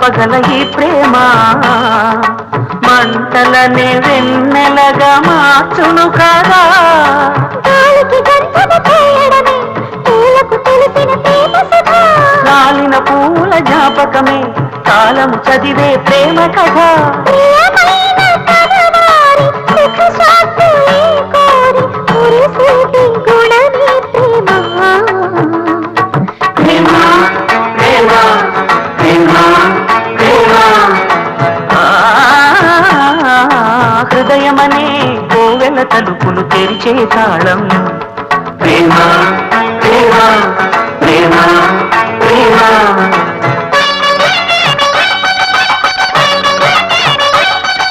ఆపగల ఈ ప్రేమ మంటలనే వెన్నెలగా మార్చును కదా. రాలిన పూల జ్ఞాపకమే కాలము చదివే ప్రేమ కథ. హృదయమనే కోవెల తలుపులు తెరిచే తాళం ప్రేమ ప్రేమ ప్రేమ ప్రేమ.